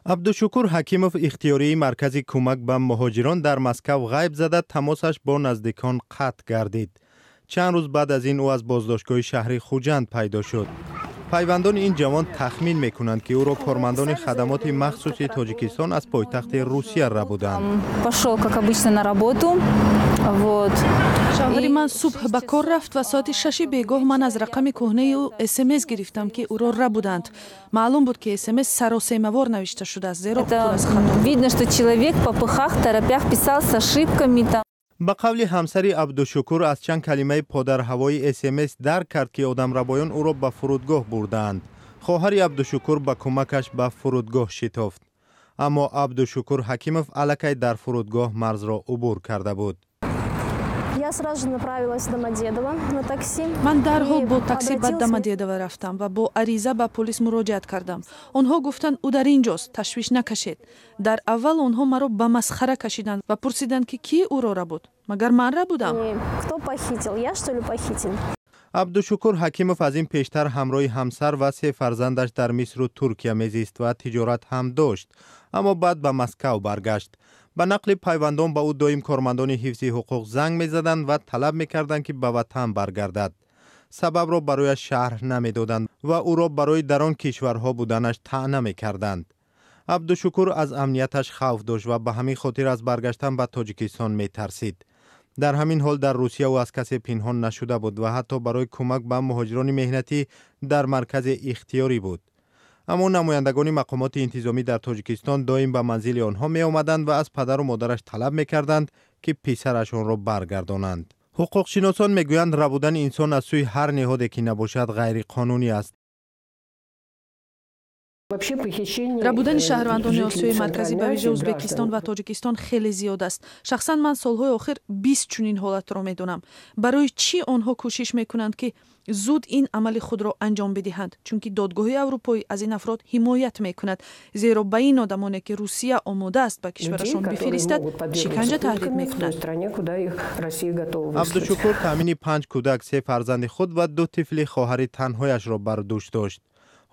عبدالشکور حکیموف اختیاری مرکز کمک به مهاجران در مسکو غیب زده تماسش با نزدیکان قطع گردید. چند روز بعد از این او از بازداشتگاه شهری خوجند پیدا شد. پیوندان این جوان تخمین میکنند که او را کارمندان خدمات مخصوصی تاجیکستان از پایتخت روسیه ربودند. شوهر من صبح به کار رفت و ساعت 6 بیگاه من از رقم کهنه او SMS گرفتم که او را ربودند. معلوم بود که SMS سراسیمه‌وار نوشته شده است زیرا پر از خطا. Видно, что человек по пыхах, торопях писал с ошибками там. به قول همسری عبدالشکور از چند کلمه پادرهوای SMS درک کرد که آدمربایان او را به فرودگاه بردند. خواهر عبدالشکور به کمکش به فرودگاه شتافت. اما عبدالشکور حکیموف الکی در فرودگاه مرز را عبور کرده بود. من در حال با تاکسی به دامادیدوو رفتم و با عریضه به پلیس مراجعت کردم. آنها گفتند او در اینجاست، تشویش نکشید. در اول آنها مرا به مسخره کشیدند و پرسیدند که کی او را ربود. مگر من ربودم؟ عبدالشکور حکیموف از این پیشتر همراه همسر و 3 فرزندش در مصر و ترکیه میزیست و تجارت هم داشت، اما بعد به مسکو برگشت. به نقل پیوندان به او دایم کارمندان حفظ حقوق زنگ میزدند و طلب میکردند که به وطن برگردد. سبب را برای شهر نمیدادند و او را برای در آن کشورها بودنش طعنه میکردند. عبدالشکور از امنیتش خوف داشت و به همین خاطر از برگشتن به تاجیکستان میترسید. در همین حال در روسیه او از کسی پنهان نشده بود و حتی برای کمک به مهاجران مهنتی در مرکز اختیاری بود. اما نمایندگان مقامات انتظامی در تاجیکستان دائم به منزل آنها می آمدند و از پدر و مادرش طلب می کردند که پسرشان را برگردانند. حقوق شناسان می گویند ربودن انسان از سوی هر نهادی که نباشد غیر قانونی است. ربودن شهروندان آسیای مرکزی به ویژه ازبکستان و تاجیکستان خیلی زیاد است. شخصا من سالهای آخر 20 چنین حالت را میدونم. برای چی آنها کوشش میکنند که زود این عمل خود را انجام بدهند؟ چون که دادگاه اروپایی از این افراد حمایت میکند، زیرا به این آدمانی که روسیه آماده است به کشورشان بفرستد شکنجه تهدید میکند. عبدالشکور تامین 5 کودک، 3 فرزند خود و 2 طفل خواهر تنهایش را بر دوش داشت.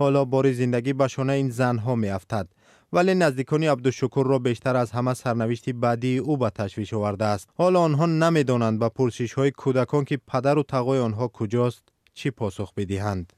حالا بار زندگی به شانه این زنها می افتد، ولی نزدیکان عبدالشکور را بیشتر از همه سرنوشت بعدی او به تشویش آورده است. حالا آنها نمی دانند به پرسش های کودکان که پدر و تقای آنها کجاست چی پاسخ بدهند.